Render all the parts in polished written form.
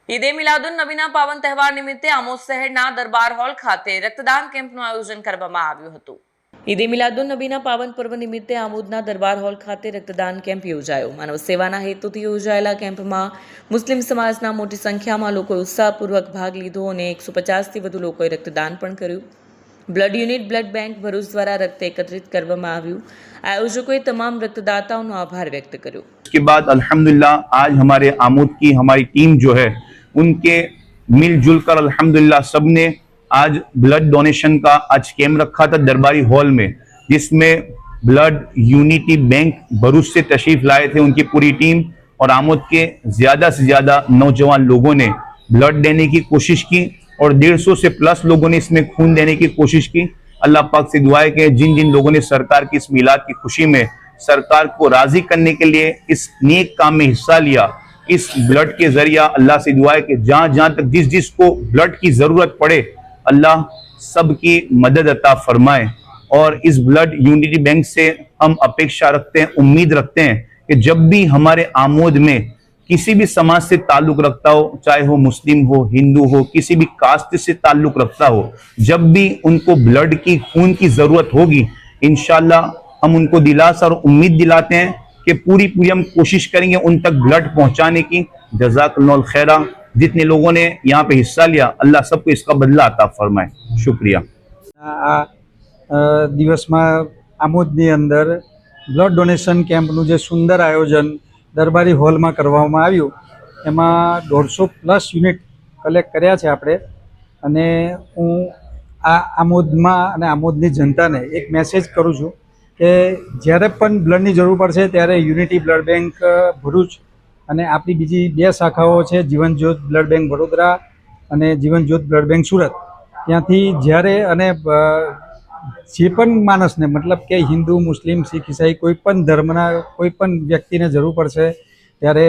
ઈદે મિલાદુન નબીના પાવન તહેવાર નિમિત્તે આમોદ શહેરના દરબાર હોલ ખાતે રક્તદાન કેમ્પનું આયોજન કરવામાં આવ્યું હતું। ઈદે મિલાદુન નબીના પાવન પર્વ નિમિત્તે આમોદના દરબાર હોલ ખાતે રક્તદાન કેમ્પ યોજાયો। માનવ સેવાના હેતુથી યોજાયેલા કેમ્પમાં મુસ્લિમ સમાજના મોટી સંખ્યામાં લોકોએ ઉત્સાહપૂર્વક ભાગ લીધો અને 150થી વધુ લોકોએ રક્તદાન પણ કર્યું। Blood unit blood bank Bharuch द्वारा रक्त एकत्रित करवामां आव्युं। आयोजकोए तमाम रक्तदाताओं आभार व्यक्त कर्यो। उसके बाद अल्हम्दुलिल्लाह आज हमारे आमोद की हमारी टीम जो है उनके मिलजुल कर अल्हम्दुलिल्लाह सबने आज ब्लड डोनेशन का आज कैंप रखा था दरबारी हॉल में, जिसमें ब्लड यूनिटी बैंक भरूच से तशरीफ लाए थे उनकी पूरी टीम और आमोद के ज्यादा से ज्यादा नौजवान लोगों ने ब्लड देने की कोशिश की और 150 से प्लस लोगों ने इसमें खून देने की कोशिश की। अल्लाह पाक से दुआ है कि जिन जिन लोगों ने सरकार की इस मिलाद की खुशी में सरकार को राजी करने के लिए इस नेक काम में हिस्सा लिया, इस ब्लड के जरिया अल्लाह से दुआ है कि जहां जहां तक जिस जिसको ब्लड की जरूरत पड़े अल्लाह सबकी मदद अता फरमाए। और इस ब्लड यूनिटी बैंक से हम अपेक्षा रखते हैं, उम्मीद रखते हैं कि जब भी हमारे आमोद में किसी भी समाज से ताल्लुक रखता हो, चाहे वो मुस्लिम हो, हिंदू हो, किसी भी कास्ट से ताल्लुक रखता हो, जब भी उनको ब्लड की खून की जरूरत होगी इंशाल्लाह हम उनको दिलासा और उम्मीद दिलाते हैं कि पूरी पूरी हम कोशिश करेंगे उन तक ब्लड पहुंचाने की। जज़ाकल्लाहु खैरा। जितने लोगों ने यहाँ पे हिस्सा लिया अल्लाह सबको इसका बदला अता फरमाए। शुक्रिया। દિવસમાં આમોદની અંદર બ્લડ ડોનેશન કેમ્પનું જે સુંદર આયોજન દરબારી હોલમાં કરવામાં આવ્યું એમાં 150+ યુનિટ કલેક્ટ કર્યા છે આપણે। અને હું આ આમોદમાં અને આમોદની જનતાને એક મેસેજ કરું છું કે જ્યારે પણ બ્લડની જરૂર પડશે ત્યારે યુનિટી બ્લડ બેંક ભરૂચ અને આપણી બીજી 2 શાખાઓ છે, જીવન જ્યોત બ્લડ બેંક વડોદરા અને જીવન જ્યોત બ્લડ બેંક સુરત, ત્યાંથી જ્યારે અને જે પણ માણસને મતલબ કે હિન્દુ, મુસ્લિમ, શીખ, ઈસાઈ કોઈ પણ ધર્મના કોઈ પણ વ્યક્તિને જરૂર પડશે ત્યારે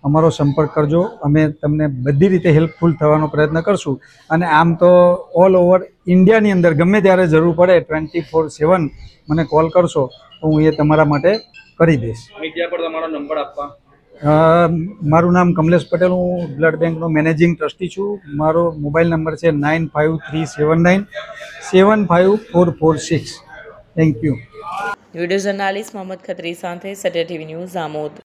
અમારો સંપર્ક કરજો। અમે તમને બધી રીતે હેલ્પફુલ થવાનો પ્રયત્ન કરશું। અને આમ તો ઓલ ઓવર ઇન્ડિયાની અંદર ગમે ત્યારે જરૂર પડે 24/7 મને કોલ કરશો તો હું એ તમારા માટે કરી દઈશ। મીડિયા પર તમારો નંબર આપવા। મારું નામ કમલેશ પટેલ, હું બ્લડ બેંકનો મેનેજિંગ ટ્રસ્ટી છું। મારો મોબાઈલ નંબર છે 9537975446। Thank you. Video journalist Mohammad Khatri साथे सत्य टीवी न्यूज़ आमोद।